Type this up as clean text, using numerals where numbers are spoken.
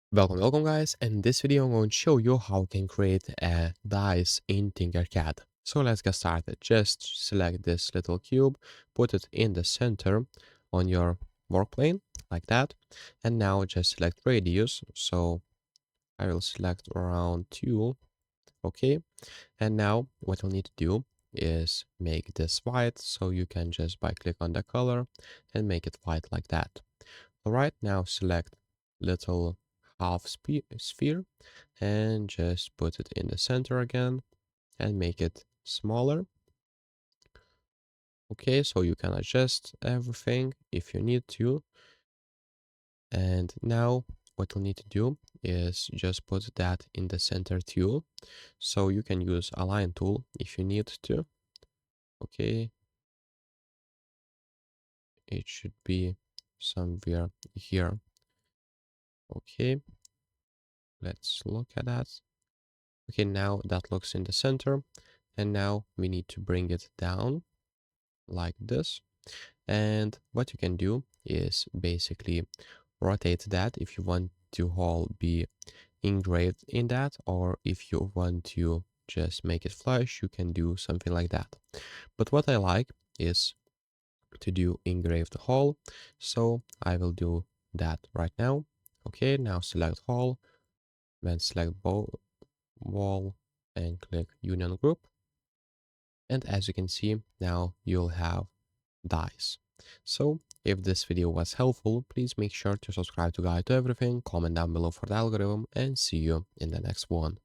Welcome guys. In this video I'm going to show you how you can create a dice in TinkerCAD. So let's get started. Just select this little cube, put it in the center on your work plane like that. And now just select radius. So I will select around 2. Okay. And now what we'll need to do is make this white. So you can just click on the color and make it white like that. All right, now select little sphere and just put it in the center again and make it smaller. Okay, so you can adjust everything if you need to. And now what you'll need to do is just put that in the center too. So you can use align tool if you need to. Okay, it should be somewhere here. Okay, let's look at that. Okay, now that looks in the center. And now we need to bring it down like this. And what you can do is basically rotate that if you want to all be engraved in that, or if you want to just make it flush, you can do something like that. But what I like is to do engraved whole. So I will do that right now. Okay, now select whole, then select wall and click union group. And as you can see, now you'll have dice. So if this video was helpful, please make sure to subscribe to Guide to Everything, comment down below for the algorithm, and see you in the next one.